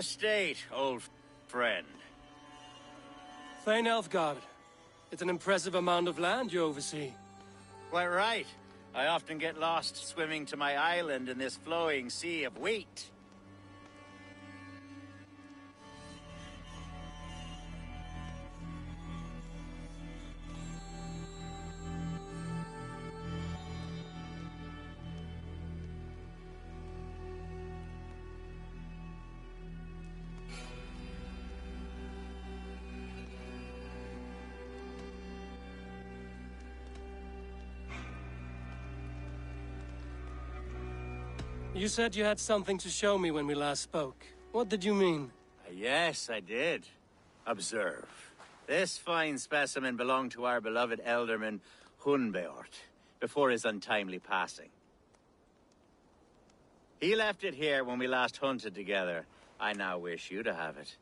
Estate, old friend. Thane Elfgard. It's an impressive amount of land you oversee. Quite right. I often get lost swimming to my island in this flowing sea of wheat. You said you had something to show me when we last spoke. What did you mean? Yes, I did. Observe. This fine specimen belonged to our beloved elderman, Hunbeort, before his untimely passing. He left it here when we last hunted together. I now wish you to have it.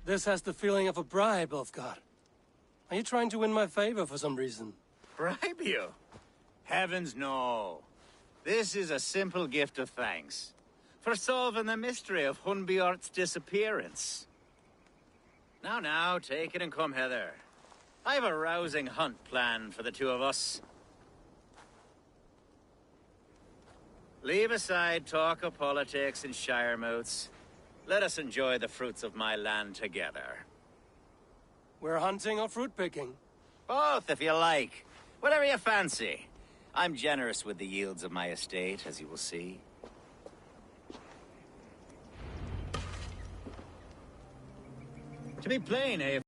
This has the feeling of a bribe, Ulfgar. Are you trying to win my favor for some reason? Bribe you? Heavens no. This is a simple gift of thanks for solving the mystery of Hunbeort's disappearance. Now, take it and come hither. I've a rousing hunt planned for the two of us. Leave aside talk of politics and shire moats. Let us enjoy the fruits of my land together. We're hunting or fruit picking? Both, if you like. Whatever you fancy. I'm generous with the yields of my estate, as you will see. To be plain, if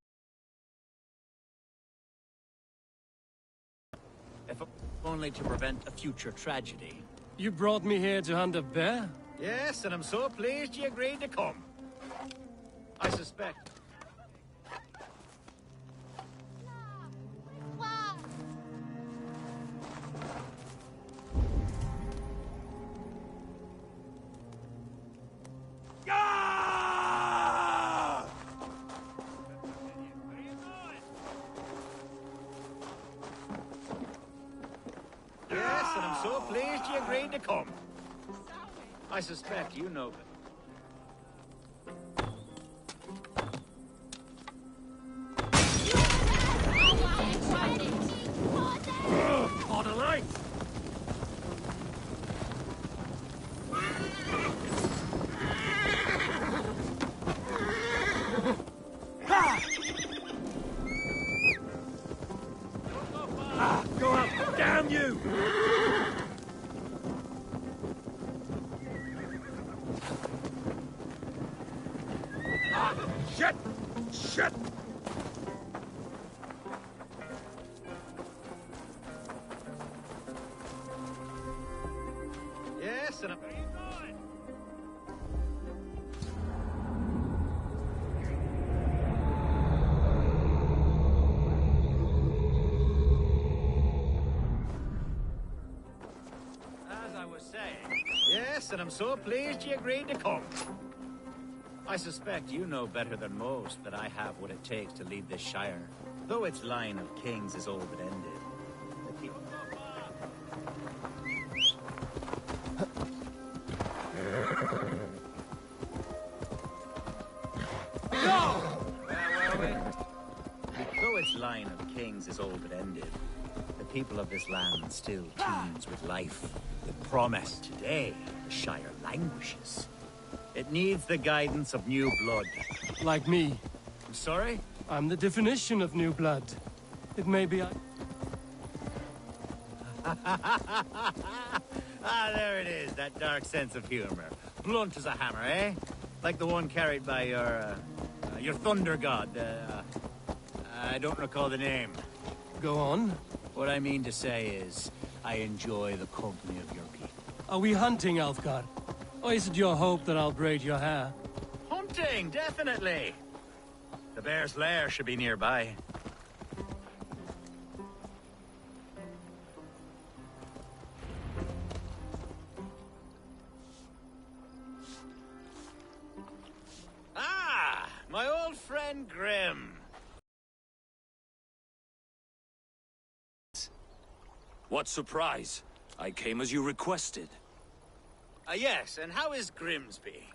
only to prevent a future tragedy. You brought me here to hunt a bear? Yes, and I'm so pleased you agreed to come. I suspect... Yes, and I'm so pleased you agreed to come. I suspect you know it. On a light! Go up! Damn you! Shit! Shit! Yes, and where are you going? As I was saying, yes, and I'm so pleased you agreed to come. I suspect you know better than most that I have what it takes to lead this shire, though its line of kings is old but ended. The people... No! Where were we? Though its line of kings is old but ended, the people of this land still teems with life, with promise. Today, the shire languishes. It needs the guidance of new blood. Like me. I'm sorry? I'm the definition of new blood. It may be Ah, there it is, that dark sense of humor. Blunt as a hammer, eh? Like the one carried by your thunder god. I don't recall the name. Go on. What I mean to say is, I enjoy the company of your people. Are we hunting, Alfgar? Or is it your hope that I'll braid your hair? Hunting, definitely. The bear's lair should be nearby. Ah! and Grim. What surprise! I came as you requested. Yes, and how is Grimsby?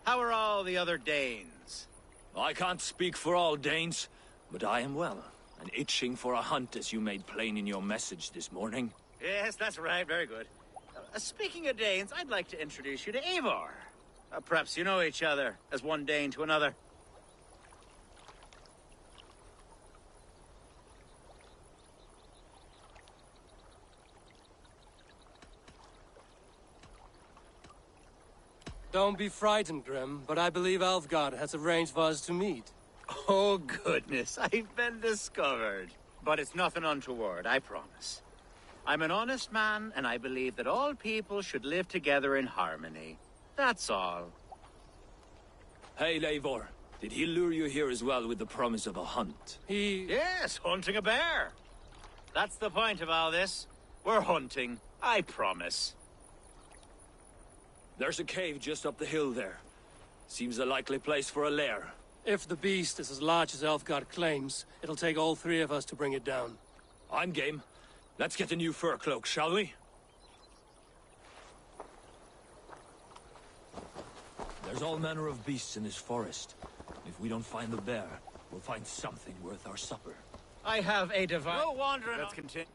How are all the other Danes? I can't speak for all Danes, but I am well, and itching for a hunt as you made plain in your message this morning. Yes, that's right, very good. Speaking of Danes, I'd like to introduce you to Eivor. Perhaps you know each other, as one Dane to another. Don't be frightened, Grim, but I believe Alfgard has arranged for us to meet. Oh, goodness, I've been discovered. But it's nothing untoward, I promise. I'm an honest man, and I believe that all people should live together in harmony. That's all. Hey, Eivor. Did he lure you here as well with the promise of a hunt? Yes, hunting a bear. That's the point of all this. We're hunting, I promise. There's a cave just up the hill there. Seems a likely place for a lair. If the beast is as large as Alfgard claims, it'll take all three of us to bring it down. I'm game. Let's get a new fur cloak, shall we? There's all manner of beasts in this forest. If we don't find the bear, we'll find something worth our supper. I have a divine... No wandering. Let's continue.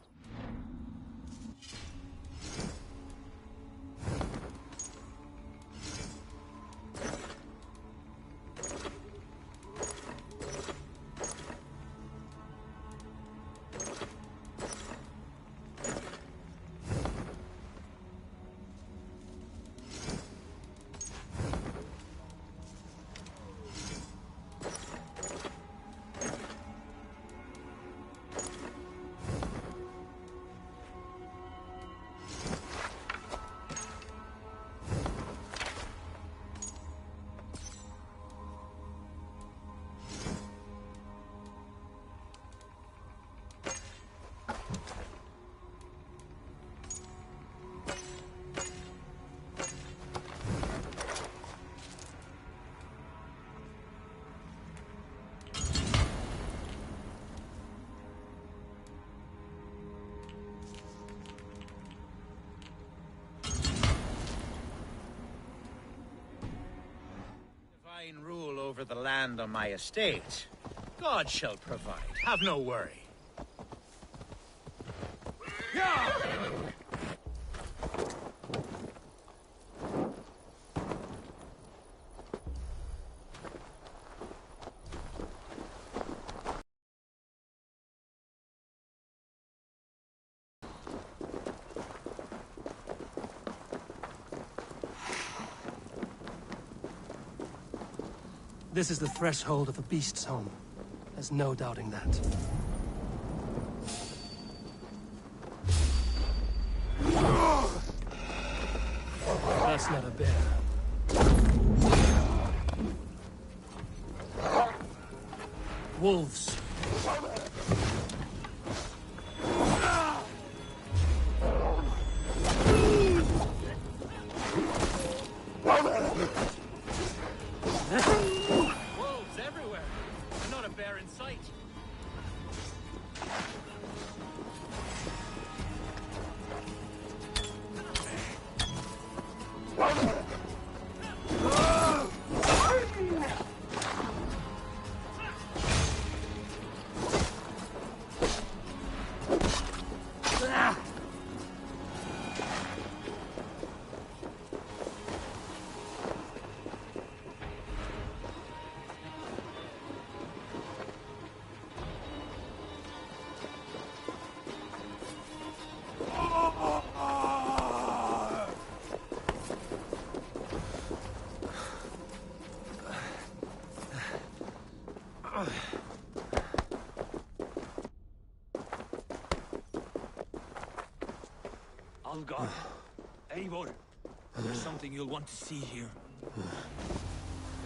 Rule over the land on my estate. God shall provide. Have no worry. This is the threshold of a beast's home. There's no doubting that. That's not a bear. Wolves. Algar, Eivor, there's something you'll want to see here.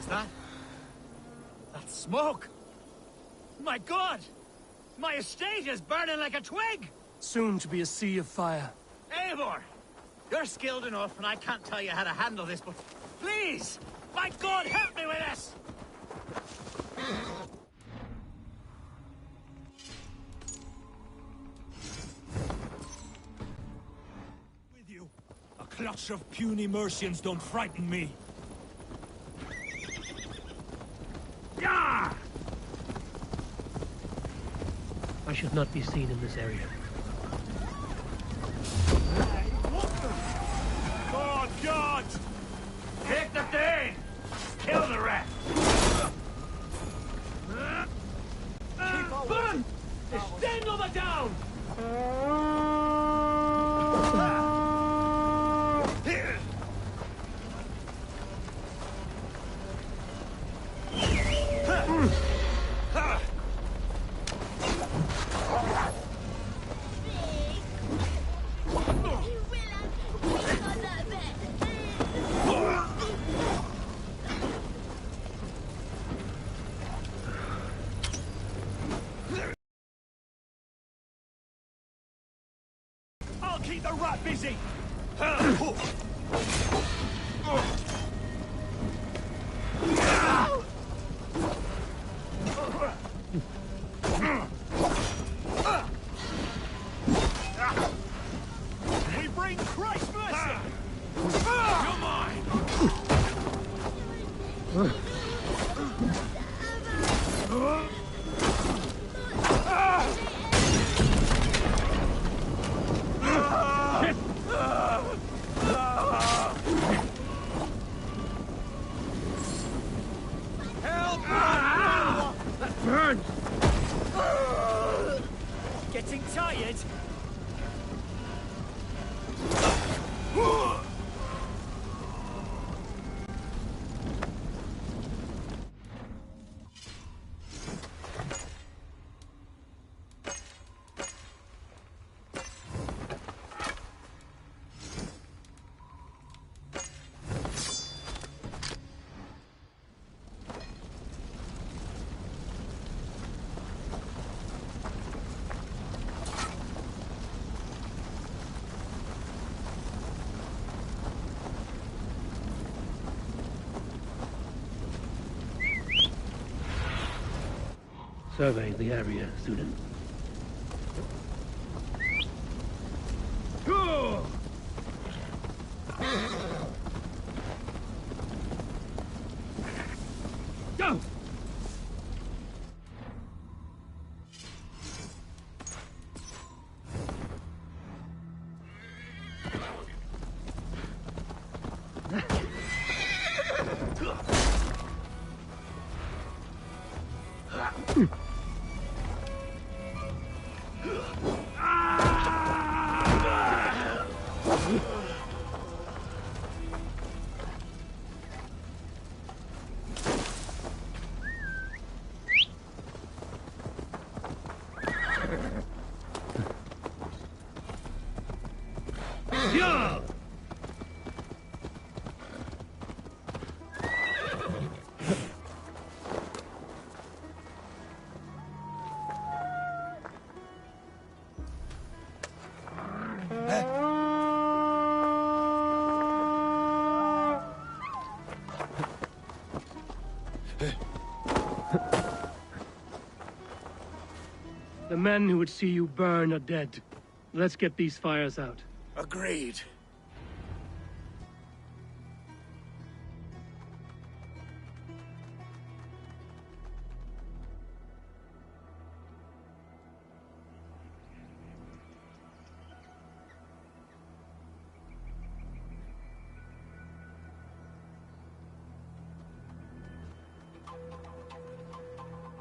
Is that? That's smoke! My God! My estate is burning like a twig! Soon to be a sea of fire. Eivor! You're skilled enough, and I can't tell you how to handle this, but please! My God, help me with this! clutch of puny Mercians don't frighten me. I should not be seen in this area. God! Take the thing! Kill the rat! Burn! Stand over down! I'll keep the rat busy! We bring Christ's mercy! You're mine! Burn! Getting tired? Survey the area, student. Go! Yeah! The men who would see you burn are dead. Let's get these fires out. Agreed.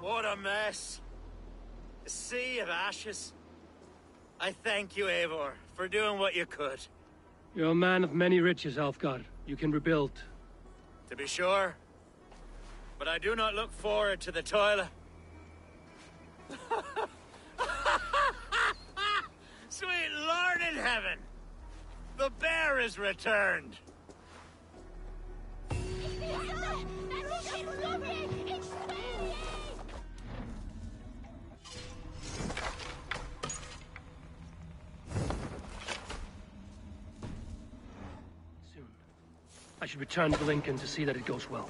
What a mess. A sea of ashes. I thank you, Eivor, for doing what you could. You're a man of many riches, Alfgar. You can rebuild. To be sure. But I do not look forward to the toil. Sweet Lord in heaven! The bear is returned! Soon. I should return to Lincoln to see that it goes well.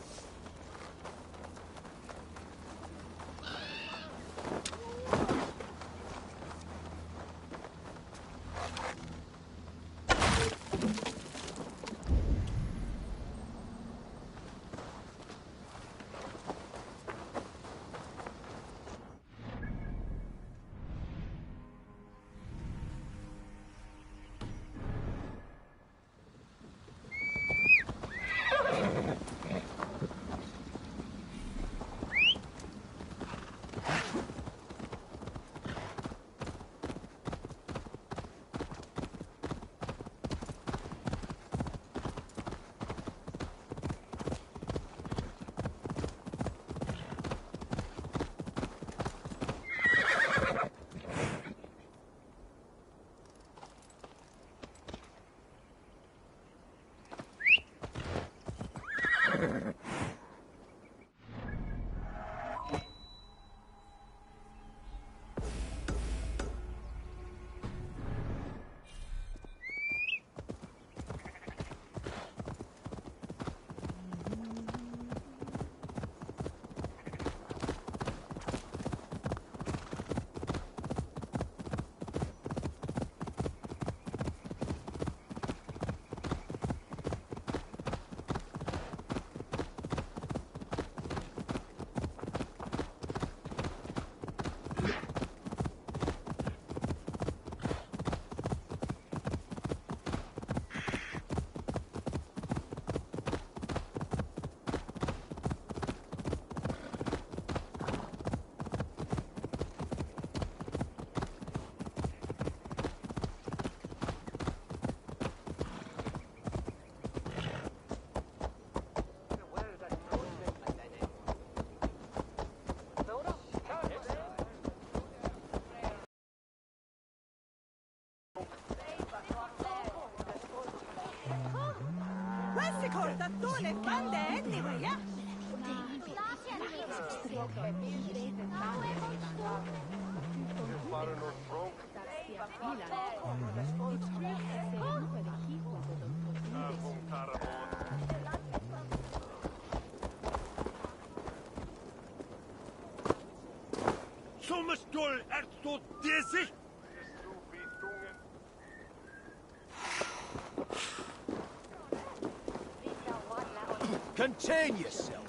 Contain yourself.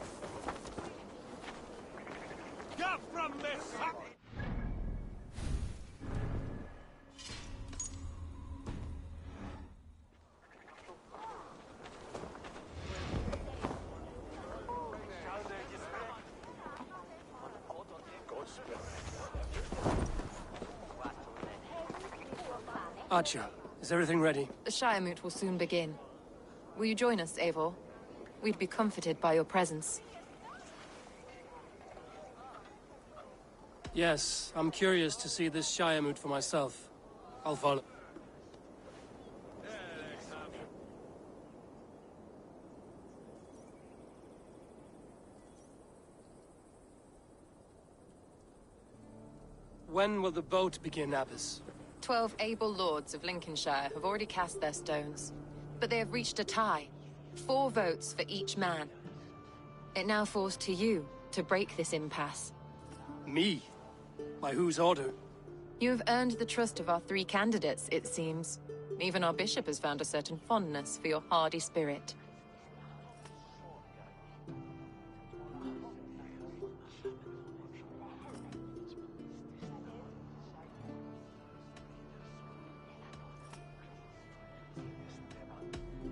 Get from me! Archer, is everything ready? The Shire Moot will soon begin. Will you join us, Eivor? We'd be comforted by your presence. Yes, I'm curious to see this Shire Moot for myself. I'll follow. When will the vote begin, Abbess? 12 able lords of Lincolnshire have already cast their stones, but they have reached a tie. 4 votes for each man. It now falls to you to break this impasse. Me? By whose order? You have earned the trust of our 3 candidates, it seems. Even our bishop has found a certain fondness for your hardy spirit.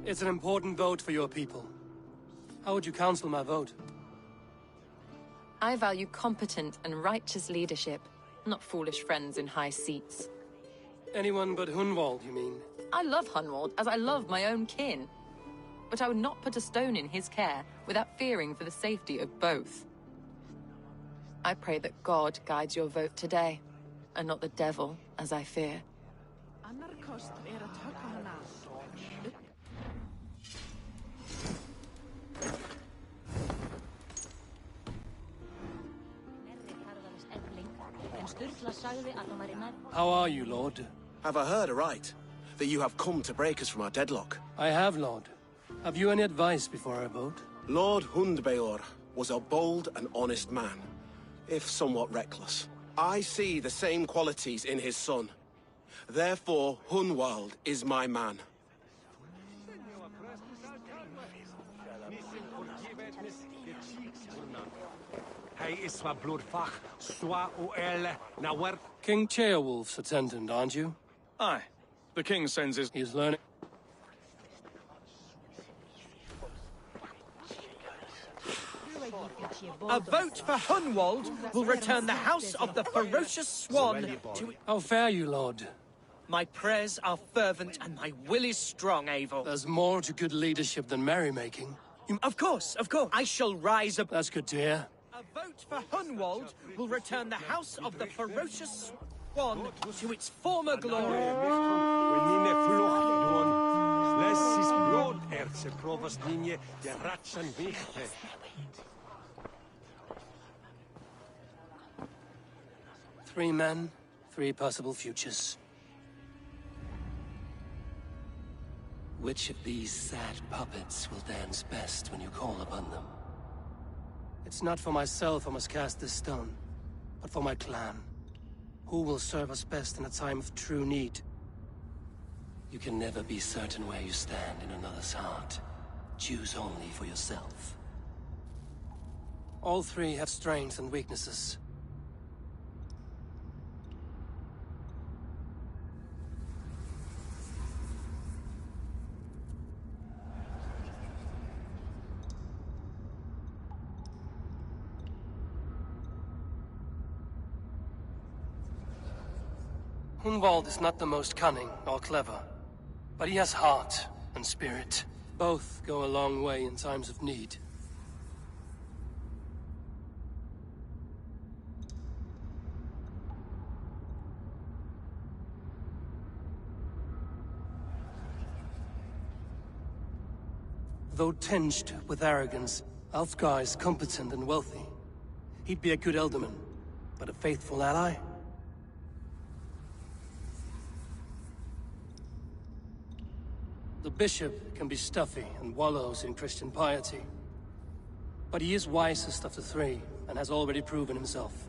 It's an important vote for your people. How would you counsel my vote? I value competent and righteous leadership, not foolish friends in high seats. Anyone but Hunwald, you mean? I love Hunwald as I love my own kin. But I would not put a stone in his care without fearing for the safety of both. I pray that God guides your vote today, and not the devil, as I fear. How are you, Lord? Have I heard aright? That you have come to break us from our deadlock? I have, Lord. Have you any advice before I vote? Lord Hundbeor was a bold and honest man, if somewhat reckless. I see the same qualities in his son. Therefore, Hunwald is my man. King Ceolwulf's attendant, aren't you? Aye. The king sends his... He's learning... A vote for Hunwald will return the House of the Ferocious Swan to... How fare you, Lord? My prayers are fervent and my will is strong, Eivor. There's more to good leadership than merrymaking. Of course. I shall rise up... That's good to hear. A vote for Hunwald will return the House of the Ferocious Swan to its former glory. Three men, 3 possible futures. Which of these sad puppets will dance best when you call upon them? It's not for myself I must cast this stone, but for my clan. Who will serve us best in a time of true need? You can never be certain where you stand in another's heart. Choose only for yourself. All 3 have strengths and weaknesses. Hunwald is not the most cunning or clever, but he has heart and spirit. Both go a long way in times of need. Though tinged with arrogance, Alfgar is competent and wealthy. He'd be a good Elderman, but a faithful ally? The bishop can be stuffy and wallows in Christian piety. But he is wisest of the three, and has already proven himself.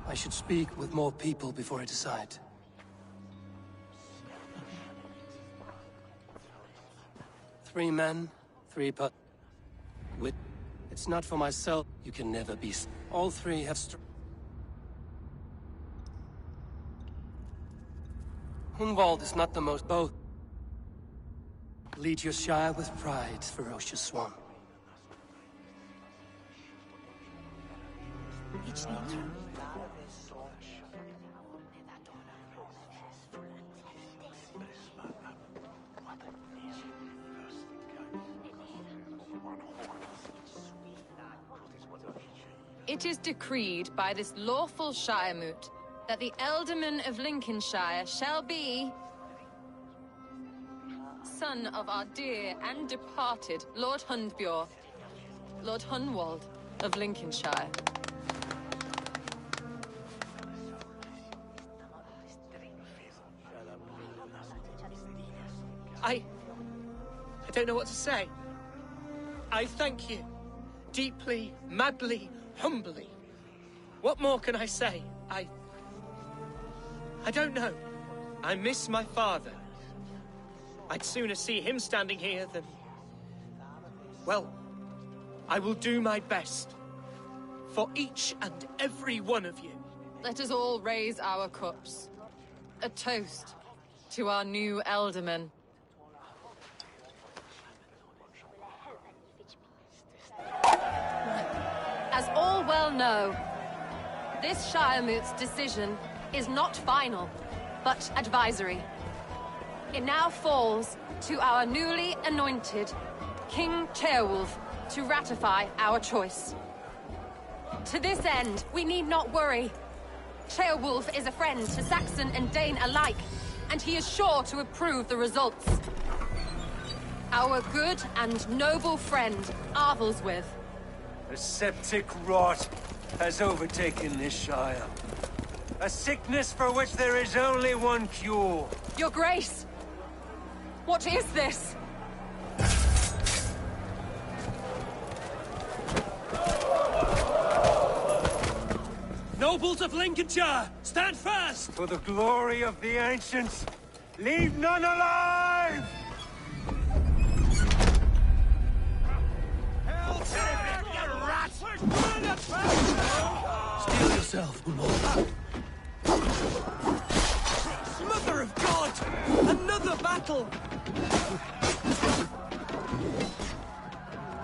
I should speak with more people before I decide. Three men, three It's not for myself. You can never be. All three have Hunwald is not the most both. Lead your Shire with pride, ferocious swan. It is decreed by this lawful Shiremoot that the Alderman of Lincolnshire shall be son of our dear and departed Lord Hundbjorn, Lord Hunwald of Lincolnshire. I don't know what to say. I thank you. Deeply, madly, humbly. What more can I say? I don't know. I miss my father. I'd sooner see him standing here than... Well, I will do my best. For each and every one of you. Let us all raise our cups. A toast to our new Elderman. As all well know, this Shiremoot's decision is not final, but advisory. It now falls to our newly anointed King Ceolwulf to ratify our choice. To this end, we need not worry. Ceolwulf is a friend to Saxon and Dane alike, and he is sure to approve the results. Our good and noble friend, Arvelswith. A septic rot has overtaken this Shire. A sickness for which there is only one cure. Your Grace! What is this? Nobles of Lincolnshire, stand fast! For the glory of the ancients, leave none alive! Steel yourself, Hunwald. Mother of God! Another battle!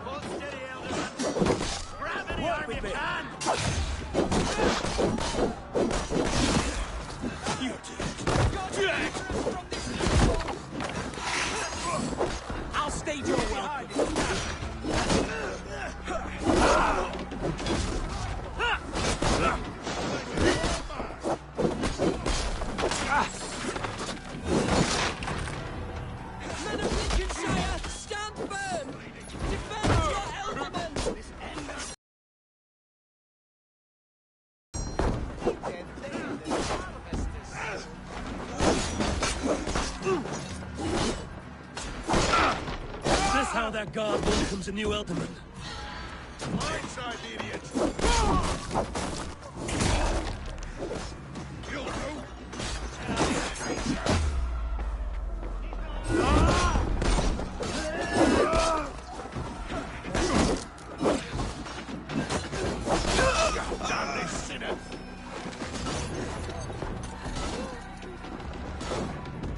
Hold steady, Elderman. Grab any arm you can! You're dead! I'll stage your welcome. Men of Lincolnshire, stand firm! Defend your Elderman! Is this how that guard welcomes a new Elderman? Blindside the idiot! You'll know. Damn this sinner!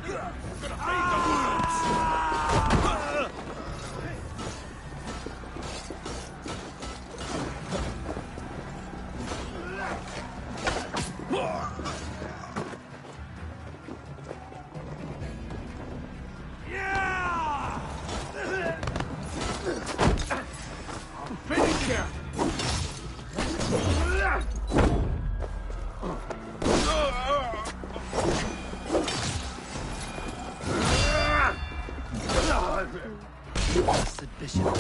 Gonna feed the wolves! Bastard bishop.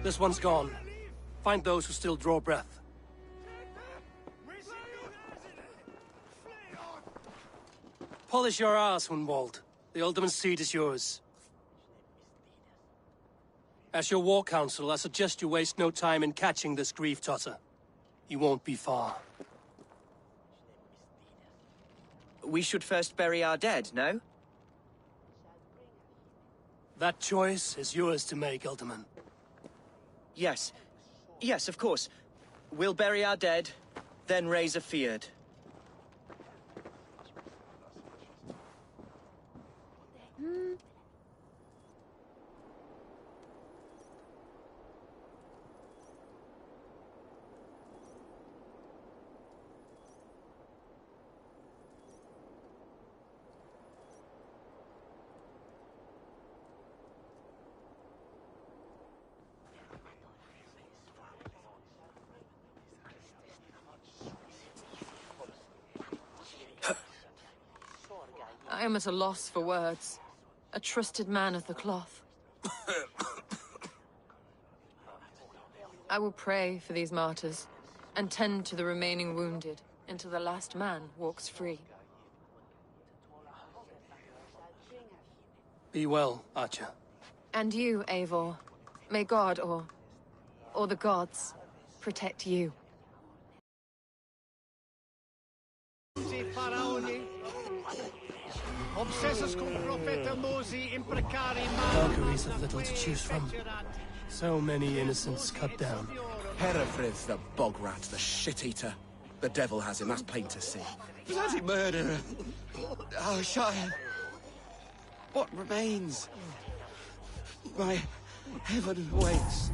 This one's gone. Find those who still draw breath. Polish your ass, Hunwald. The Ultimate seat is yours. As your war council, I suggest you waste no time in catching this grief totter. You won't be far. We should first bury our dead, no? That choice is yours to make, Ultiman. Yes. Yes, of course. We'll bury our dead, then raise a feared. I am at a loss for words. A trusted man of the cloth. I will pray for these martyrs, and tend to the remaining wounded, until the last man walks free. Be well, Archer. And you, Eivor. May God, or the gods, protect you. Valkyries have little to choose from. So many innocents cut down. Herefrith, the bog rat, the shit-eater. The devil has him, that's plain to see. Bloody murderer! Oh, Shire! What remains? My heaven waits.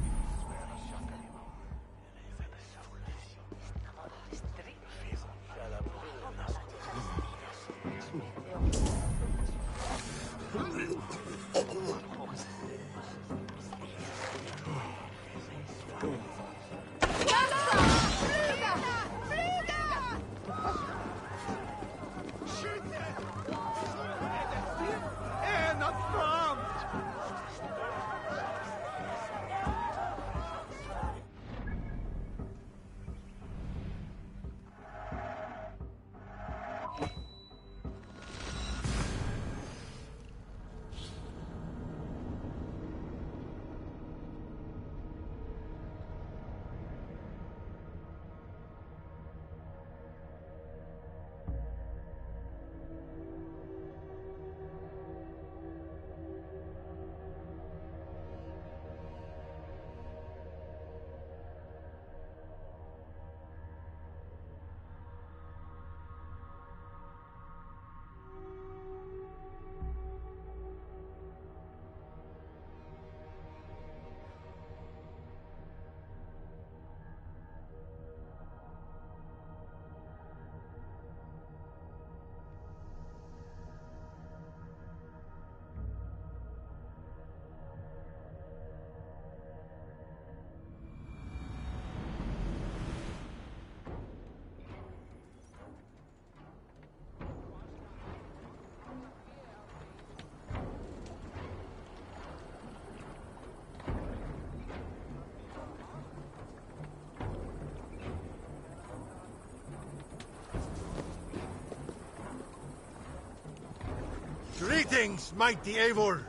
Greetings, mighty Eivor.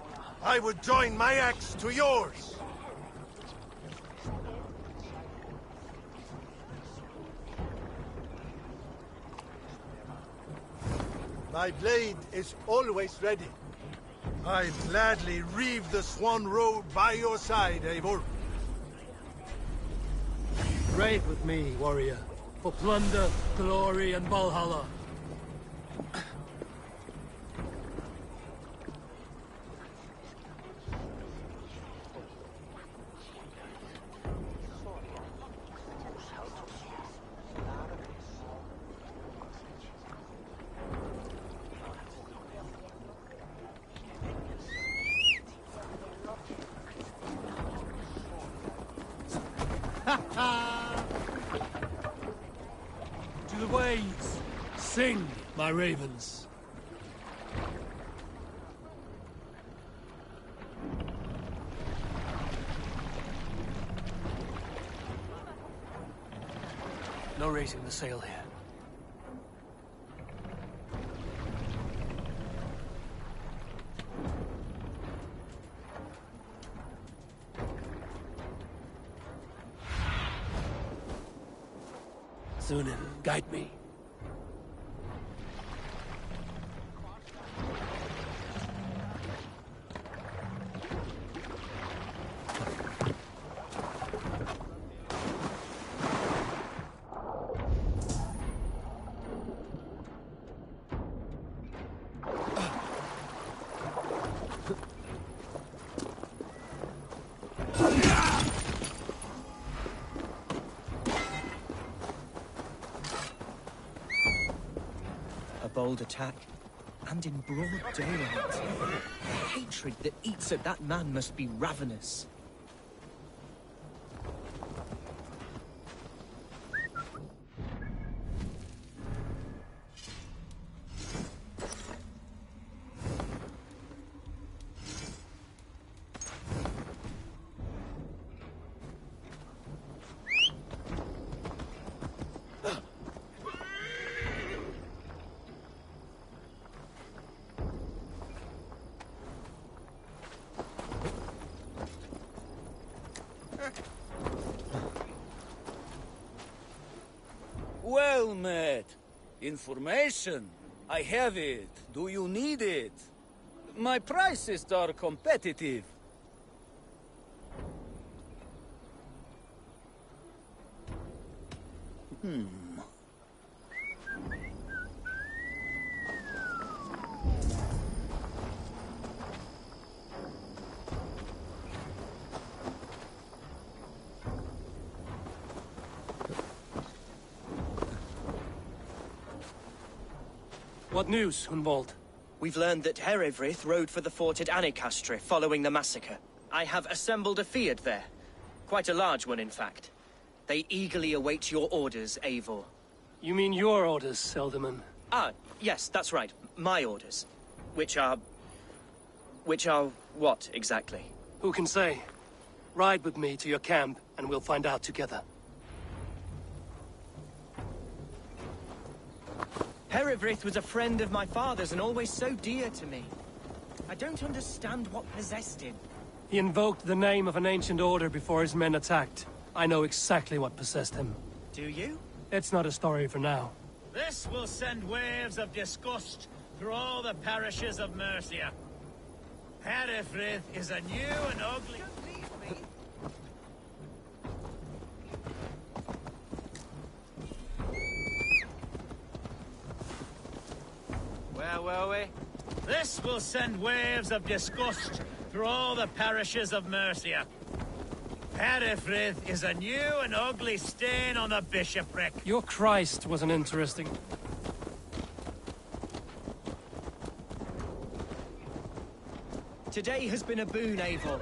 I would join my axe to yours. My blade is always ready. I'd gladly reave the swan road by your side, Eivor. Brave with me, warrior. For plunder, glory, and Valhalla. To the waves! Sing, my ravens. No raising the sail here. Zunin, guide me. A bold attack, and in broad daylight. The hatred that eats at that man must be ravenous. Well met. Information. I have it. Do you need it? My prices are competitive. What news, Hunwald? We've learned that Herewrith rode for the fort at Annikastre following the massacre. I have assembled a field there. Quite a large one, in fact. They eagerly await your orders, Eivor. You mean your orders, Elderman? Ah, yes, that's right. My orders. Which are what, exactly? Who can say? Ride with me to your camp, and we'll find out together. Herewrith was a friend of my father's and always so dear to me. I don't understand what possessed him. He invoked the name of an ancient order before his men attacked. I know exactly what possessed him. Do you? It's not a story for now. This will send waves of disgust through all the parishes of Mercia. Herefrith is a new and ugly... Don't leave me. Where were we? This will send waves of disgust through all the parishes of Mercia. Herefrith is a new and ugly stain on the bishopric. Your Christ was an interesting... Today has been a boon, Eivor.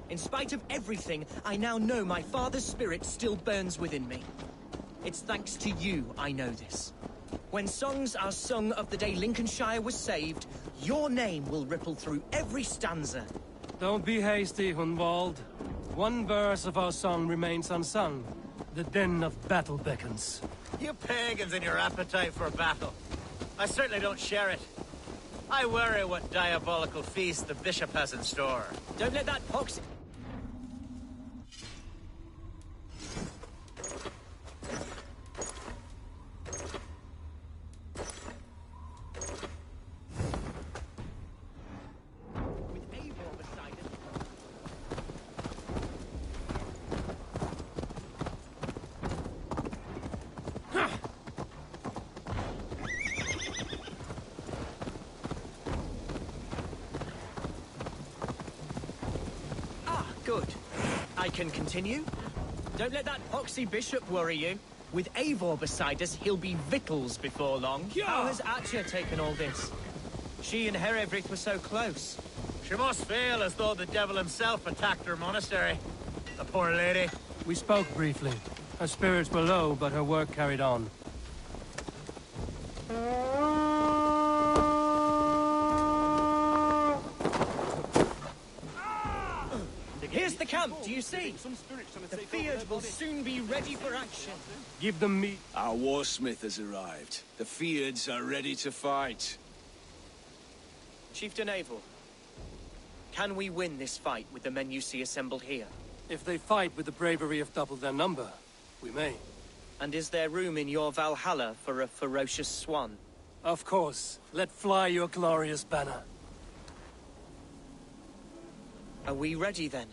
In spite of everything, I now know my father's spirit still burns within me. It's thanks to you I know this. When songs are sung of the day Lincolnshire was saved, your name will ripple through every stanza. Don't be hasty, Hunwald. One verse of our song remains unsung. The din of battle beckons. You pagans and your appetite for battle. I certainly don't share it. I worry what diabolical feast the bishop has in store. Don't let that pox... With Eivor beside us... Good. I can continue? Don't let that poxy bishop worry you. With Eivor beside us, he'll be victuals before long. How has Atcha taken all this? She and Herewrith were so close. She must feel as though the devil himself attacked her monastery. The poor lady. We spoke briefly. Her spirits were low, but her work carried on. Here's the camp, do you see? The Field will soon be ready for action. Give them meat. Our warsmith has arrived. The Fields are ready to fight. Chieftain Abel, can we win this fight with the men you see assembled here? If they fight with the bravery of double their number, we may. And is there room in your Valhalla for a ferocious swan? Of course. Let fly your glorious banner. Are we ready then?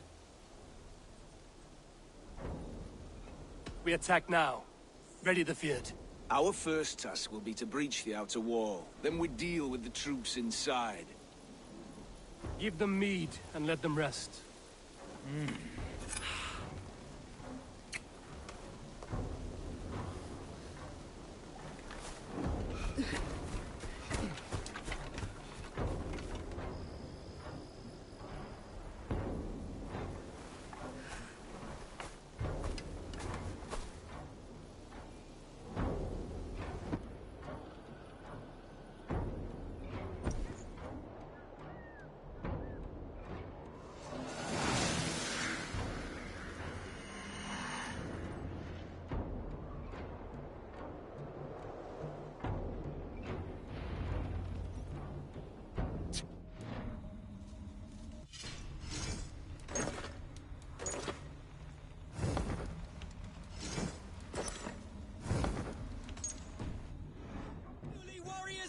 We attack now. Ready the field. Our first task will be to breach the outer wall. Then we deal with the troops inside. Give them mead and let them rest.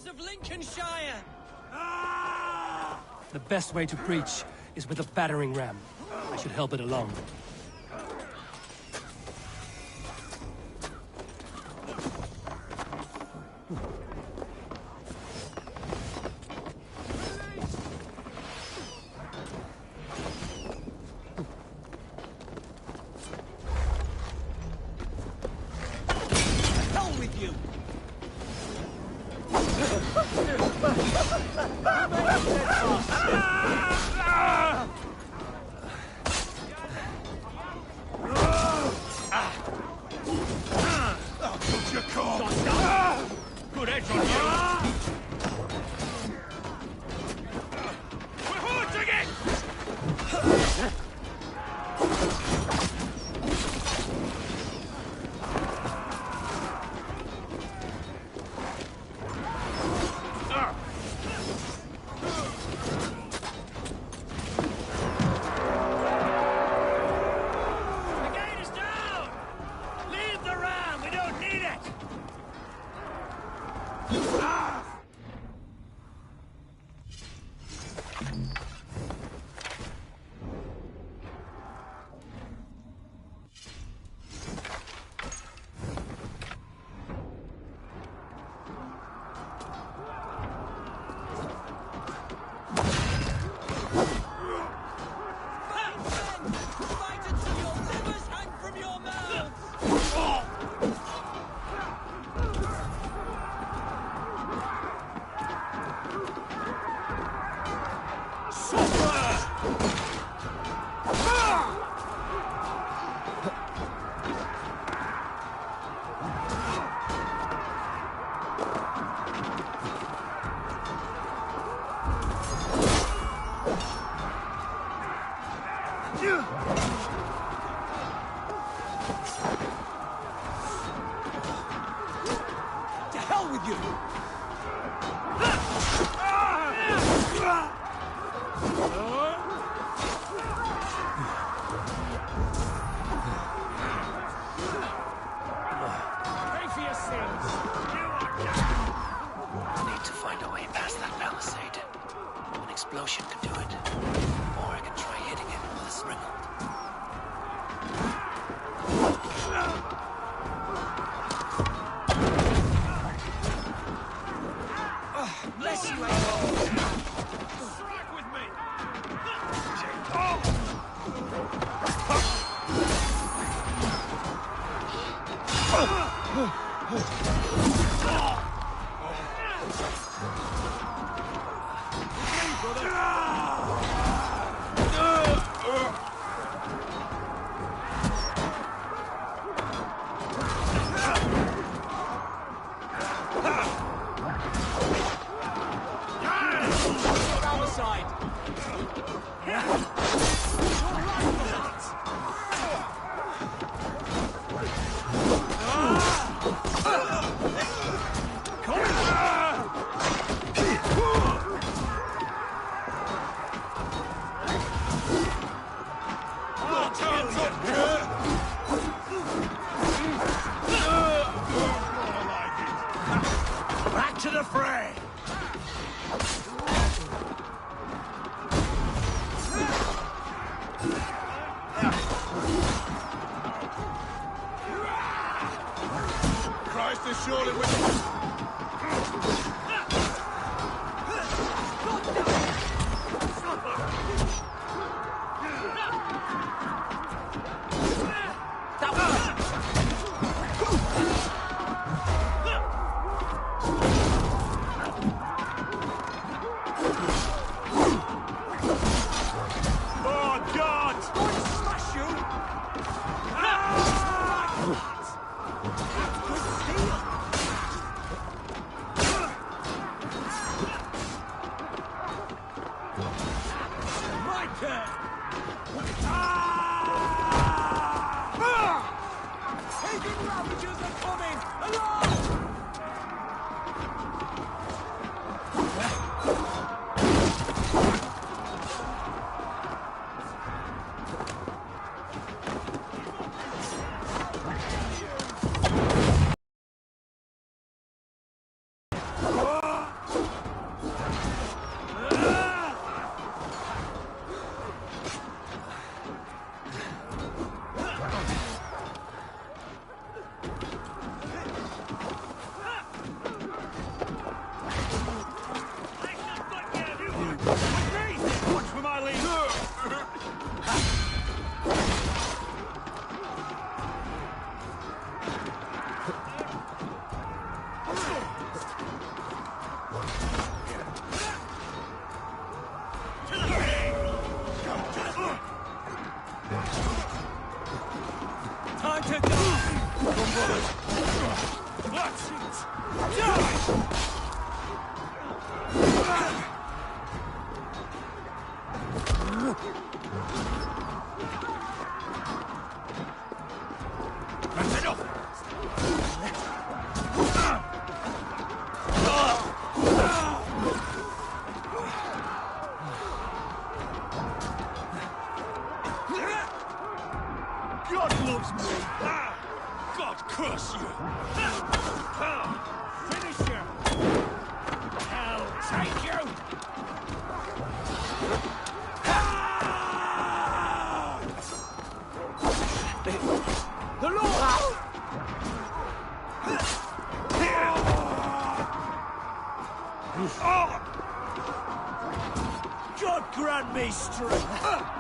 Of Lincolnshire! The best way to breach is with a battering ram. I should help it along. Hell with you! Good edge on you! We're hurting it! To hell with you! Pay for your sins! I need to find a way past that palisade. An explosion could do it. Or I can try hitting it with a springald. Bless you, Abel! Strike with me! master surely will... God grant me strength!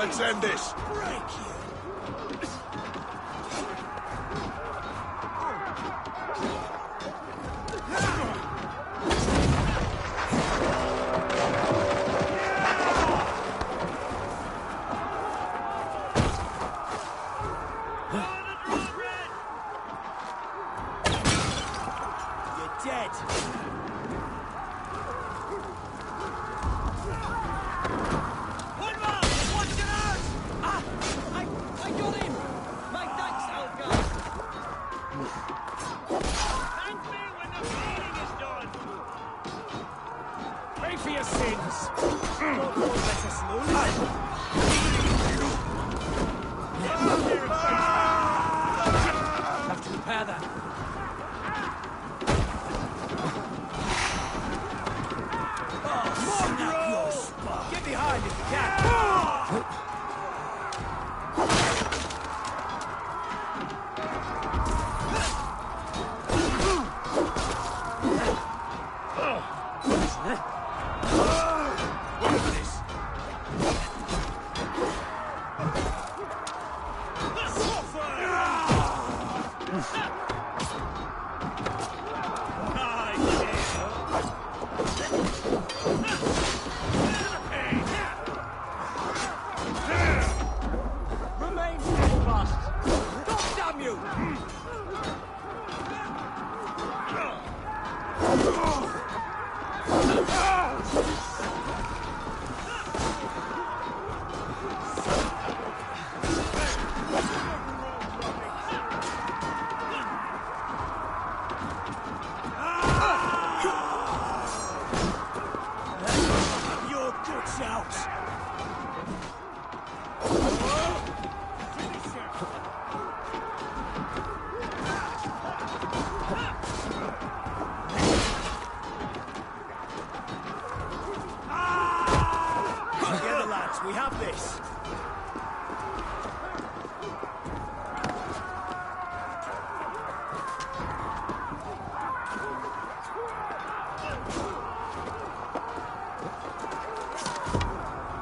Let's end this. You're dead. together. Get behind if you can! Remain steadfast! God damn you! Your guts out! Together, lads, we have this.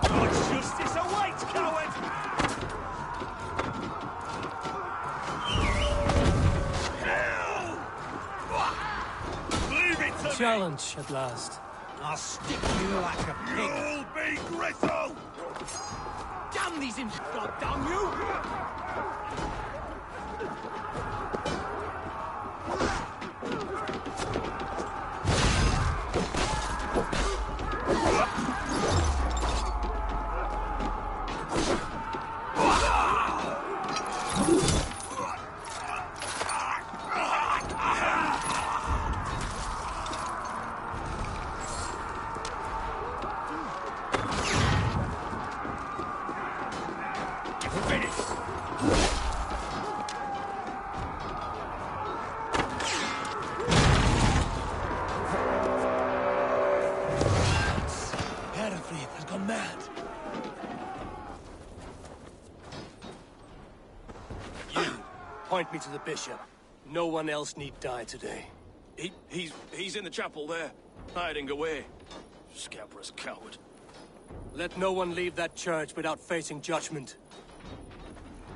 God's justice awaits, coward! Leave it to me! Challenge at last. I'll stick you like a pig. You'll be gristle! Damn these imps! God damn you! Hereford has gone mad. You, point me to the bishop. No one else need die today. He's in the chapel there, hiding away. Scabrous coward. Let no one leave that church without facing judgment.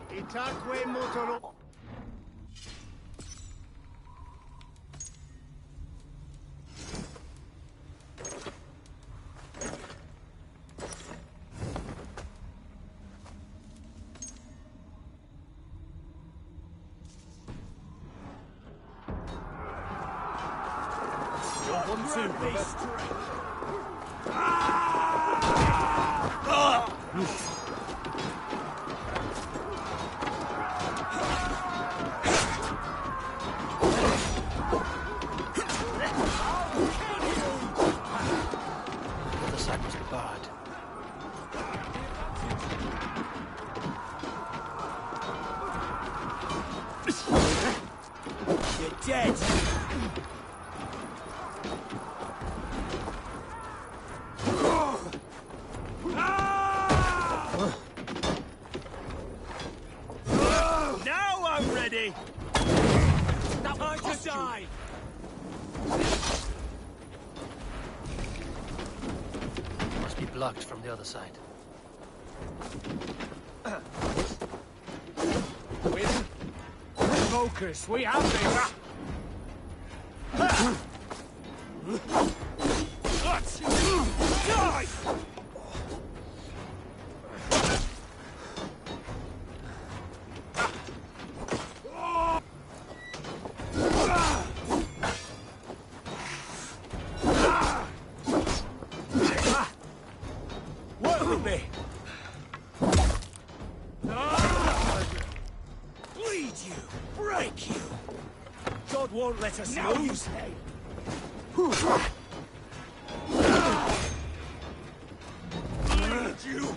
Itaque motoro. You're 1-2, beast. The side must be barred. You're dead. Now I'm ready. Time to die. Must be blocked from the other side. Focus. We have this. Die! Work with me. Bleed you, break you. God won't let us now lose. You say. Bleed you.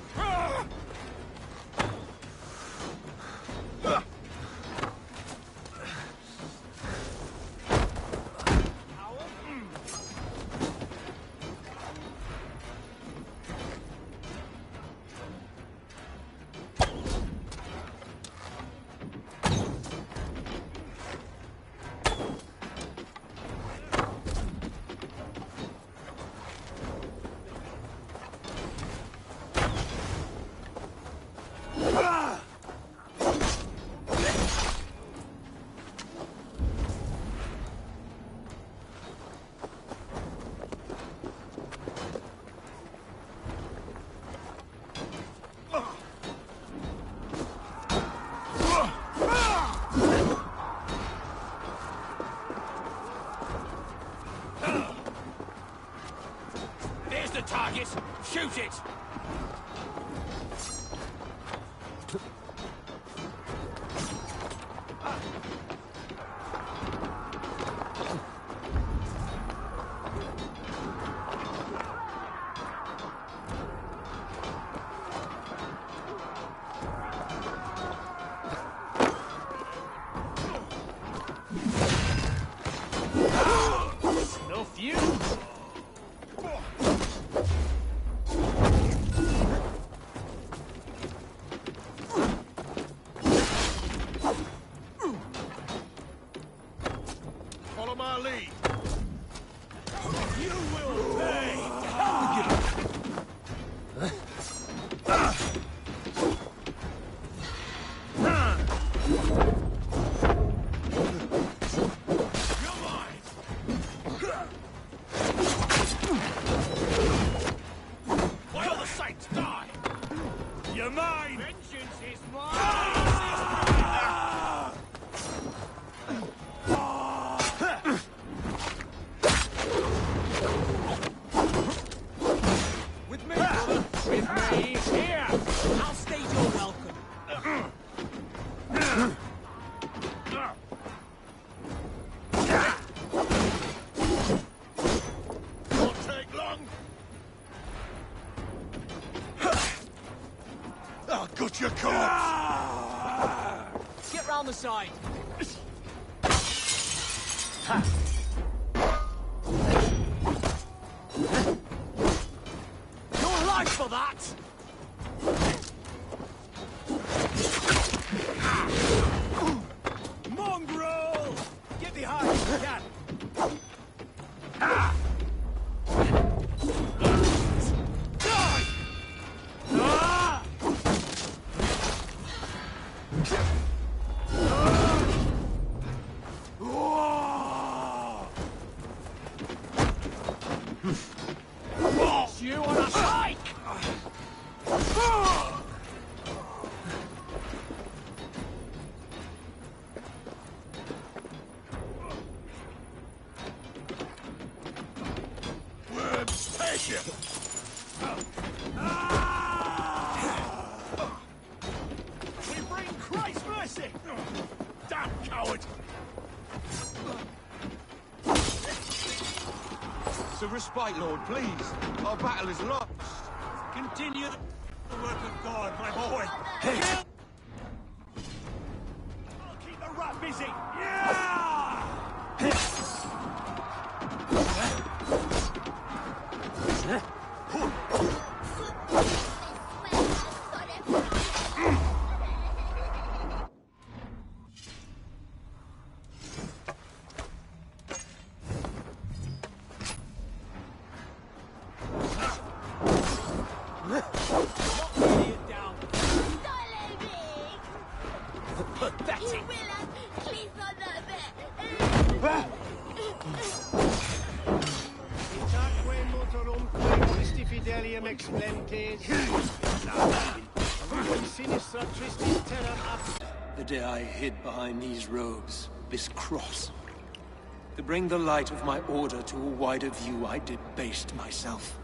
Got your corpse! Get round the side. Your life for that! Mongrel! Get behind if you can. You on a hike! Worms, take it! We bring Christ's mercy! Damn coward! It's a respite, Lord, please. Our battle is lost. Continue the work of God, my boy! Hey! I'll keep the rat busy! Yeah! The day I hid behind these robes, this cross. To bring the light of my order to a wider view, I debased myself.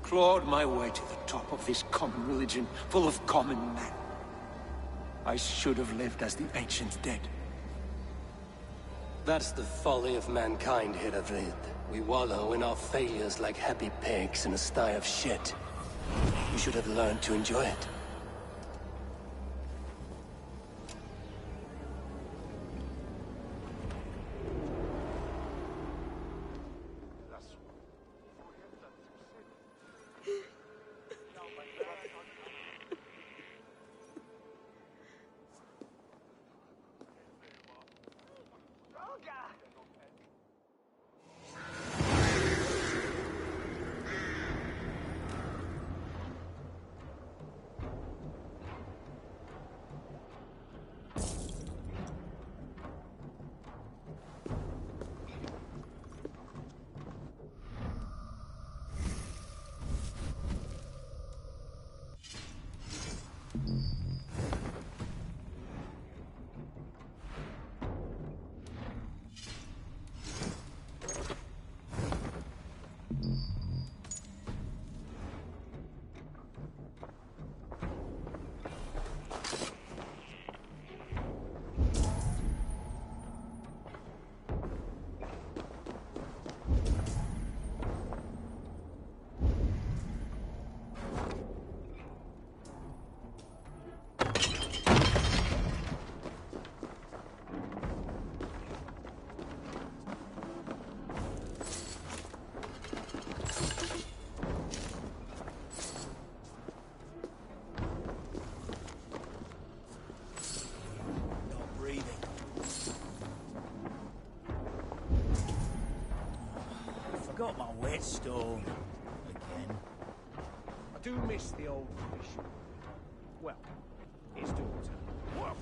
Clawed my way to the top of this common religion, full of common men. I should have lived as the ancients did. That's the folly of mankind, Hiravid. We wallow in our failures like happy pigs in a sty of shit. You should have learned to enjoy it. whetstone. Again. I do miss the old bishop. Well, his daughter. Woof!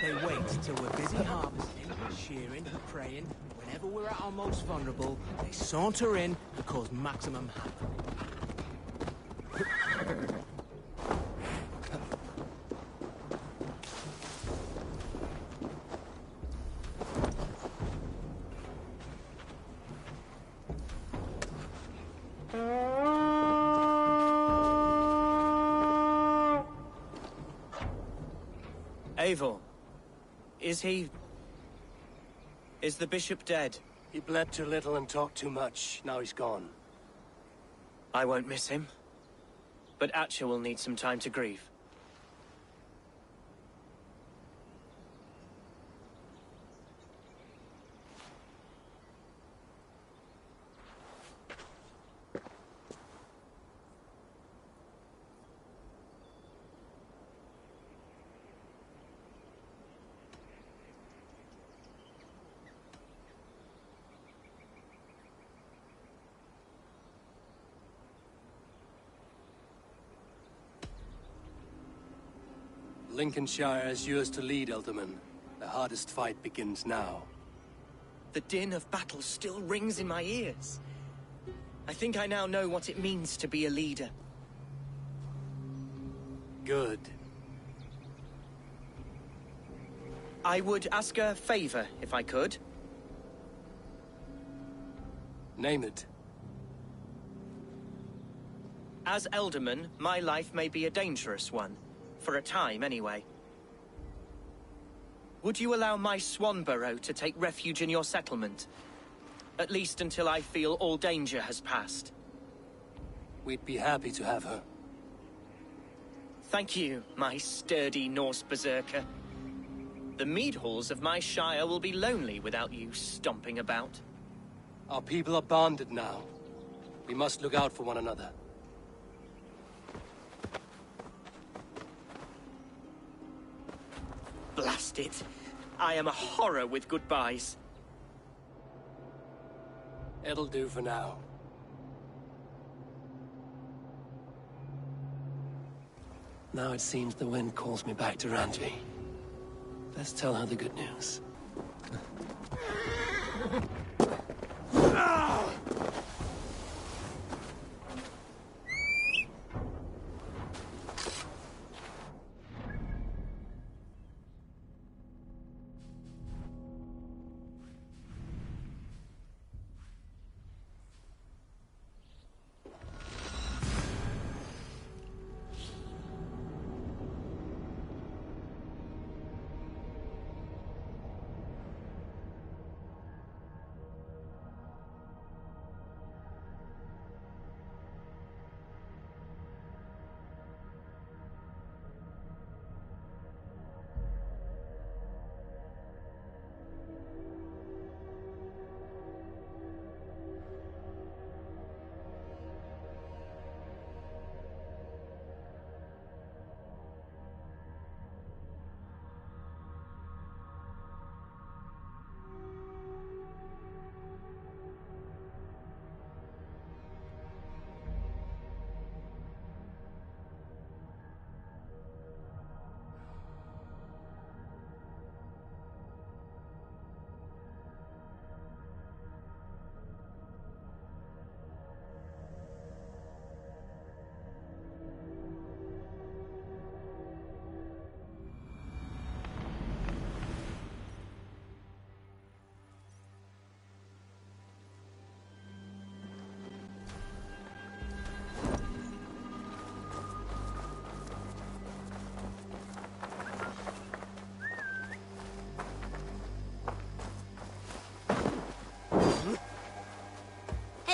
They wait till we're busy harvesting, shearing, praying. Whenever we're at our most vulnerable, they saunter in to cause maximum havoc. Eivor, is the bishop dead? He bled too little and talked too much. Now he's gone. I won't miss him. But Atcha will need some time to grieve. Lincolnshire is yours to lead, Elderman. The hardest fight begins now. The din of battle still rings in my ears. I think I now know what it means to be a leader. Good. I would ask a favor, if I could. Name it. As Elderman, my life may be a dangerous one. For a time, anyway. Would you allow my Swanborough to take refuge in your settlement? At least until I feel all danger has passed. We'd be happy to have her. Thank you, my sturdy Norse berserker. The mead halls of my shire will be lonely without you stomping about. Our people are bonded now. We must look out for one another. Blast it. I am a horror with goodbyes. It'll do for now. Now it seems the wind calls me back to Ranji. Let's tell her the good news.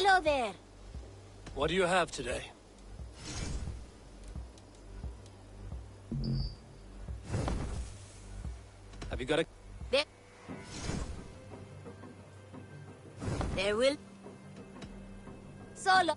Hello there. What do you have today? Have you got a... There will... Solo.